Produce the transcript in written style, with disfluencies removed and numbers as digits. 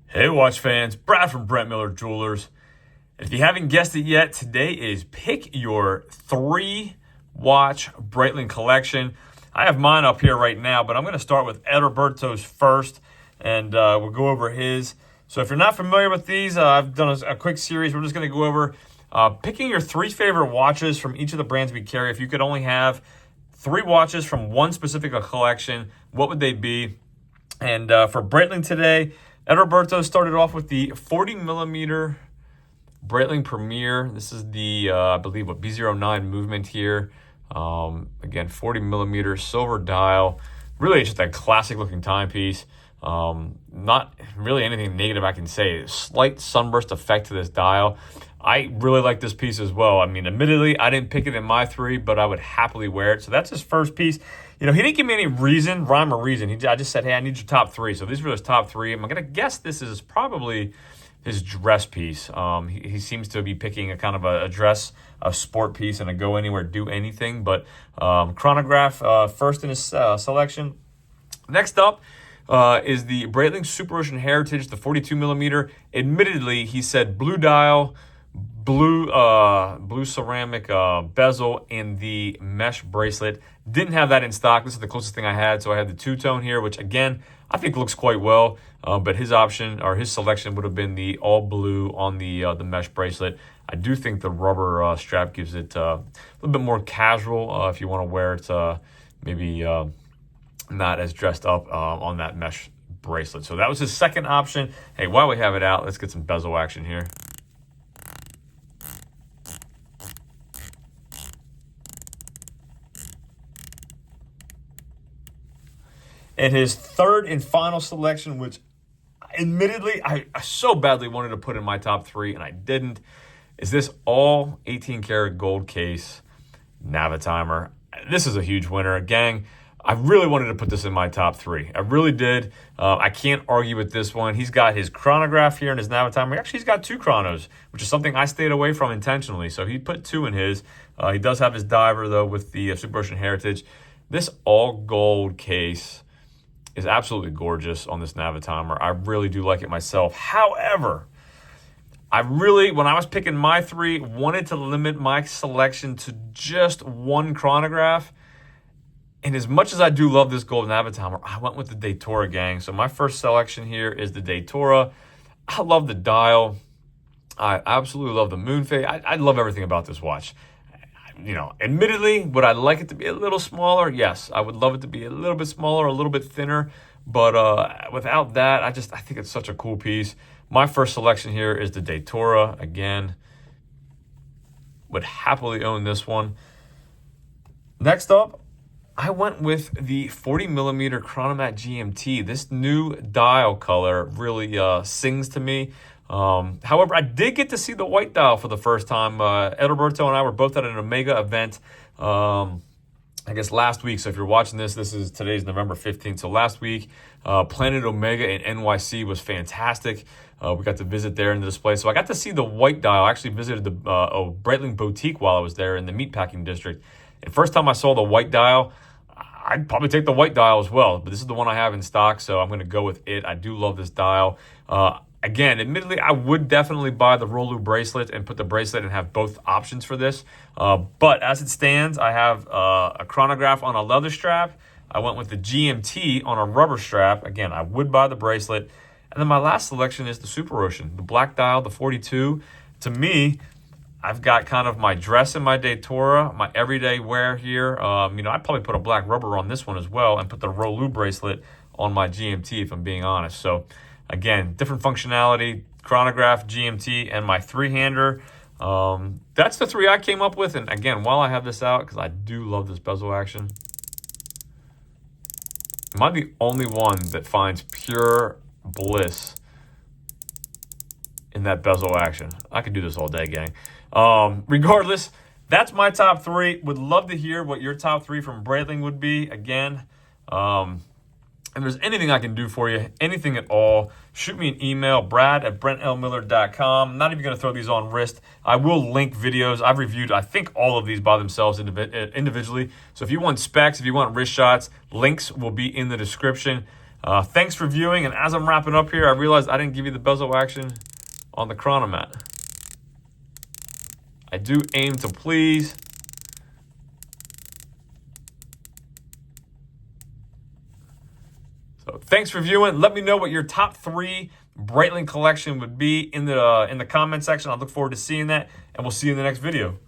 Hey watch fans, Brad from Brent Miller Jewelers. If you haven't guessed it yet, today is pick your 3-watch Breitling collection. I have mine up here right now, but I'm going to start with Heriberto's first, and we'll go over his. So if you're not familiar with these, I've done a quick series. We're just going to go over picking your 3 favorite watches from each of the brands we carry. If you could only have 3 watches from one specific collection, what would they be? And for Breitling today, Heriberto started off with the 40mm Breitling Premiere. This is the, I believe, B09 movement here. Again, 40mm silver dial. Really just a classic looking timepiece. Not really anything negative I can say. Slight sunburst effect to this dial. I really like this piece as well. I mean, admittedly, I didn't pick it in my 3, but I would happily wear it. So that's his first piece. You know, he didn't give me any rhyme or reason. I just said, hey, I need your top 3. So these were his top 3. I'm going to guess this is probably his dress piece. He seems to be picking a kind of a dress, a sport piece, and a go anywhere, do anything. But chronograph first in his selection. Next up is the Breitling Superocean Heritage, the 42mm. Admittedly, he said blue dial, blue ceramic bezel, and the mesh bracelet. Didn't have that in stock. This is the closest thing I had, so I had the two-tone here, which again I think looks quite well. But his option or his selection would have been the all blue on the mesh bracelet. I do think the rubber strap gives it a little bit more casual if you want to wear it. Maybe not as dressed up on that mesh bracelet. So that was his second option. Hey, while we have it out, let's get some bezel action here. And his third and final selection, which admittedly I so badly wanted to put in my top 3 and I didn't, is this all 18 karat gold case Navitimer. This is a huge winner. Gang, I really wanted to put this in my top 3. I really did. I can't argue with this one. He's got his chronograph here and his Navitimer. Actually, he's got 2 chronos, which is something I stayed away from intentionally. So he put 2 in his. He does have his diver, though, with the Superocean Heritage. This all gold case is absolutely gorgeous on this Navitimer. I really do like it myself. However, I really, when I was picking my 3, wanted to limit my selection to just one chronograph. And as much as I do love this gold Navitimer, I went with the Datora, gang. So my first selection here is the Datora. I love the dial. I absolutely love the moon phase. I love everything about this watch. You know, admittedly, would I like it to be a little smaller? Yes, I would love it to be a little bit smaller, a little bit thinner. But without that, I think it's such a cool piece. My first selection here is the Datora. Again, would happily own this one. Next up, I went with the 40mm Chronomat GMT. This new dial color really sings to me. However, I did get to see the white dial for the first time. Heriberto and I were both at an Omega event, I guess last week. So if you're watching this, today's November 15th. So last week, Planet Omega in NYC was fantastic. We got to visit there in the display. So I got to see the white dial. I actually visited the Breitling Boutique while I was there in the meatpacking district. And first time I saw the white dial, I'd probably take the white dial as well. But this is the one I have in stock, so I'm going to go with it. I do love this dial. Again, admittedly, I would definitely buy the Rolu bracelet and put the bracelet and have both options for this. But as it stands, I have a chronograph on a leather strap. I went with the GMT on a rubber strap. Again, I would buy the bracelet. And then my last selection is the Superocean, the black dial, the 42. To me, I've got kind of my dress in my Datora, my everyday wear here. You know, I'd probably put a black rubber on this one as well and put the Rolu bracelet on my GMT if I'm being honest. So again, different functionality, chronograph, GMT, and my 3-hander. That's the 3 I came up with. And again, while I have this out, because I do love this bezel action, am I the only one that finds pure bliss in that bezel action? I could do this all day, gang. Regardless, that's my top 3. Would love to hear what your top 3 from Breitling would be. Again, if there's anything I can do for you, anything at all, shoot me an email, brad@brentlmiller.com. I'm not even going to throw these on wrist. I will link videos. I've reviewed, I think, all of these by themselves individually. So if you want specs, if you want wrist shots, links will be in the description. Thanks for viewing, and as I'm wrapping up here, I realized I didn't give you the bezel action on the Chronomat. I do aim to please. So thanks for viewing. Let me know what your top 3 Breitling collection would be in the comment section. I look forward to seeing that, and we'll see you in the next video.